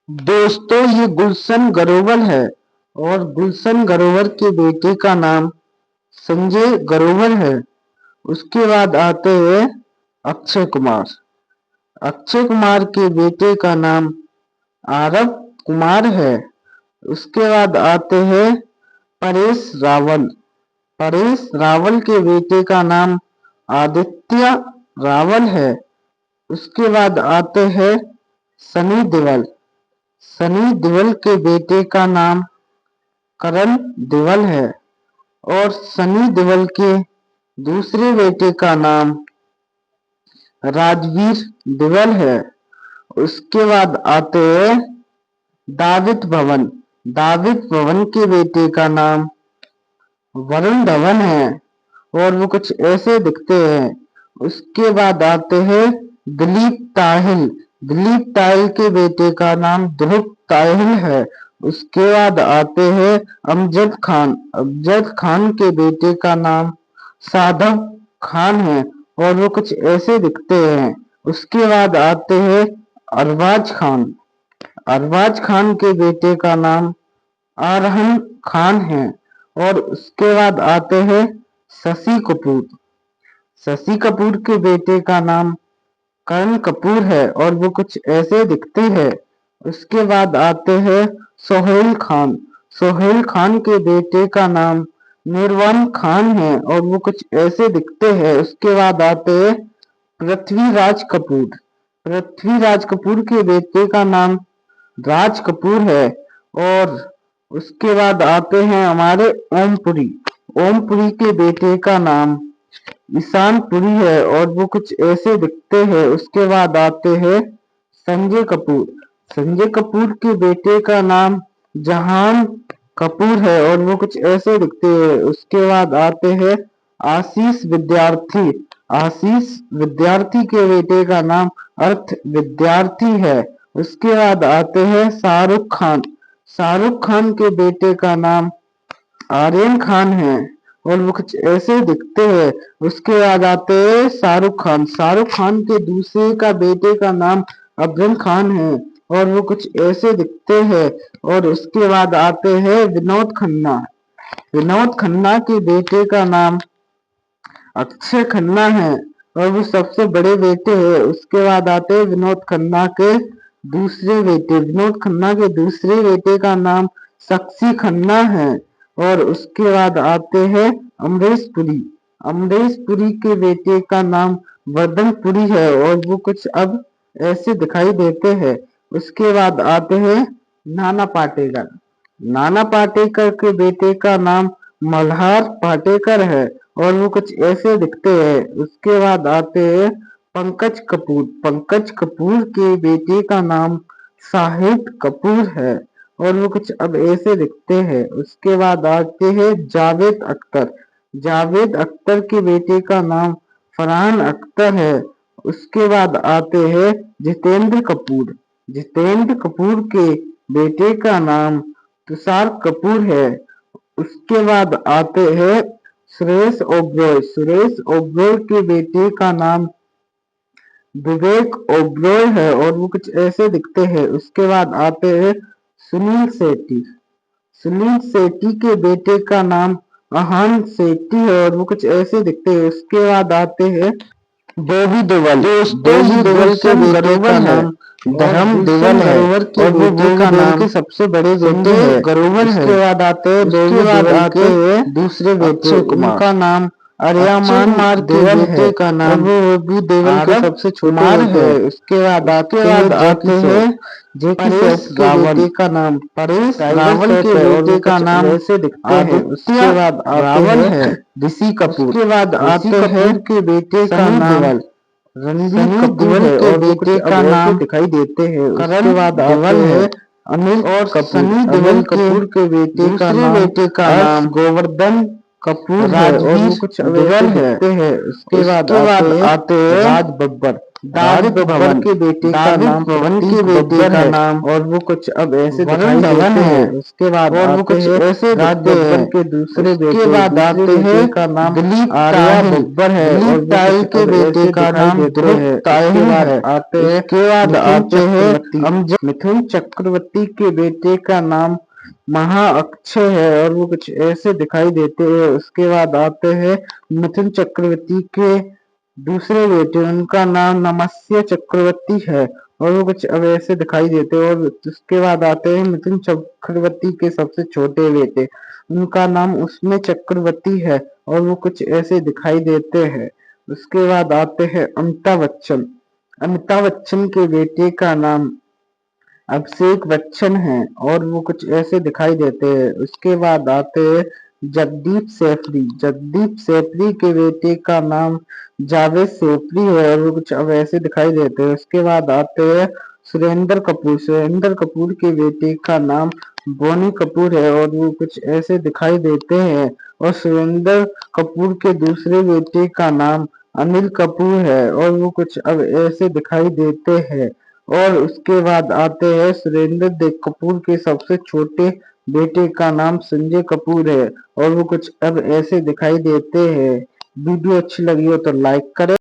दोस्तों ये गुलशन ग्रोवर है और गुलशन ग्रोवर के बेटे का नाम संजय ग्रोवर है। उसके बाद आते हैं अक्षय कुमार। अक्षय कुमार के बेटे का नाम आरव कुमार है। उसके बाद आते हैं परेश रावल। परेश रावल के बेटे का नाम आदित्य रावल है। उसके बाद आते हैं सनी देओल। सनी देओल के बेटे का नाम करण देओल है और सनी देओल के दूसरे बेटे का नाम राजवीर देओल है। उसके बाद आते हैं दाविद भवन। दाविद भवन के बेटे का नाम वरुण धवन है और वो कुछ ऐसे दिखते हैं। उसके बाद आते हैं दिलीप ताहिल। दिलीप ताहिल के बेटे का नाम ध्रुव ताहिल है। उसके बाद आते हैं अमजद खान। अमजद खान के बेटे का नाम सादब खान है और वो कुछ ऐसे दिखते हैं। उसके बाद आते हैं अरबाज खान। अरबाज खान के बेटे का नाम आरहन खान है और उसके बाद आते हैं शशि कपूर। शशि कपूर के बेटे का नाम करण कपूर है और वो कुछ ऐसे दिखते हैं। उसके बाद आते हैं सोहेल खान। सोहेल खान के बेटे का नाम निर्वाण खान है और वो कुछ ऐसे दिखते हैं। उसके बाद आते हैं पृथ्वीराज कपूर। पृथ्वीराज कपूर के बेटे का नाम राज कपूर है और उसके बाद आते हैं हमारे ओमपुरी। ओमपुरी के बेटे का नाम ईशान पुरी है और वो कुछ ऐसे दिखते हैं। उसके बाद आते हैं संजय कपूर। संजय कपूर के बेटे का नाम जहान कपूर है और वो कुछ ऐसे दिखते हैं। उसके बाद आते हैं आशीष विद्यार्थी। आशीष विद्यार्थी के बेटे का नाम अर्थ विद्यार्थी है। उसके बाद आते हैं शाहरुख खान। शाहरुख खान के बेटे का नाम आर्यन खान है और वो कुछ ऐसे दिखते हैं। उसके बाद आते हैं शाहरुख खान। शाहरुख खान के दूसरे का बेटे का नाम अफजल खान है और वो कुछ ऐसे दिखते हैं। और उसके बाद आते हैं विनोद खन्ना। विनोद खन्ना के बेटे का नाम अक्षय खन्ना है और वो सबसे बड़े बेटे हैं। उसके बाद आते हैं विनोद खन्ना के दूसरे बेटे। विनोद खन्ना के दूसरे बेटे का नाम साक्षी खन्ना है और उसके बाद आते हैं अमरीश पुरी। अमरीश पुरी के बेटे का नाम वर्धन पुरी है और वो कुछ अब ऐसे दिखाई देते हैं। उसके बाद आते हैं नाना पाटेकर। नाना पाटेकर के बेटे का नाम मल्हार पाटेकर है और वो कुछ ऐसे दिखते हैं। उसके बाद आते हैं पंकज कपूर। पंकज कपूर के बेटे का नाम शाहिद कपूर है और वो कुछ अब ऐसे दिखते हैं। उसके बाद आते हैं जावेद अख्तर। जावेद अख्तर के बेटे का नाम फरहान अख्तर है। उसके बाद आते हैं जितेंद्र कपूर। जितेंद्र कपूर के बेटे का नाम तुषार कपूर है। उसके बाद आते हैं सुरेश ओबरॉय। सुरेश ओबरॉय के बेटे का नाम विवेक ओबरॉय है और वो कुछ ऐसे दिखते हैं। उसके बाद आते हैं सुनील शेट्टी। सुनील शेट्टी के बेटे का नाम आहान शेट्टी है और वो कुछ ऐसे दिखते हैं। उसके बाद आते हैं बॉबी देओल। बॉबी देओल के बेटे का नाम धर्म देओल है और वो बॉबी देओल के सबसे बड़े बेटे हैं ग्रोवर है। उसके बाद आते हैं बॉबी देओल के दूसरे बेटे उनका नाम आर्यमान देओल है का नाम वो बॉबी देओल के सबसे छोटे है। उसके बाद आते हैं परेश रावल का नाम परेश रावल के बेटे का नाम ऐसे दिखते हैं। उसके बाद रावल है ऋषि कपूर। उसके बाद आते हैं के बेटे का नाम रणबीर कपूर के बेटे का नाम दिखाई देते हैं। उसके बाद देओल है अनिल और सनी देओल कपूर के बेटे का नाम गोवर्धन कपूर है और वो कुछ देओल है। उसके बाद आते हैं राज बब्बर। दाविद भवन के बेटे का नाम प्रतीक बब्बर है और वो कुछ अब ऐसे दिखाई देते हैं। उसके बाद और वो कुछ ऐसे राज बब्बर के दूसरे बेटे बाद आते हैं का नाम दिलीप आर्या बब्बर है और ताई के बेटे का नाम ध्रुव ताई है। आते हैं के बाद आते हैं मिथुन चक्रवर्ती के बेटे का नाम महाअक्षय है और वो कुछ ऐसे दिखाई देते हैं। उसके बाद आते हैं मिथुन चक्रवर्ती के दूसरे बेटे, उनका नाम नमस्य चक्रवर्ती है और वो कुछ अब ऐसे दिखाई देते हैं। और उसके बाद आते हैं मिथुन चक्रवर्ती के सबसे छोटे बेटे, उनका नाम उसमें चक्रवर्ती है और वो कुछ ऐसे दिखाई देते हैं। उसके बाद आते हैं अमिताभ बच्चन। अमिताभ बच्चन के बेटे का नाम अभिषेक बच्चन है और वो कुछ ऐसे दिखाई देते हैं। उसके बाद आते हैं जगदीप सेफरी। जगदीप सेफरी के बेटे का नाम जावेद सेफरी है और वो कुछ अब ऐसे दिखाई देते हैं। उसके बाद आते हैं सुरेंद्र कपूर। सुरेंद्र कपूर के बेटे का नाम बोनी कपूर है और वो कुछ ऐसे दिखाई देते हैं। और सुरेंद्र कपूर के दूसरे बेटे का नाम अनिल कपूर है और वो कुछ अब ऐसे दिखाई देते हैं। और उसके बाद आते हैं सुरेंद्र देव कपूर के सबसे छोटे बेटे का नाम संजय कपूर है और वो कुछ अब ऐसे दिखाई देते हैं। वीडियो अच्छी लगी हो तो लाइक करें।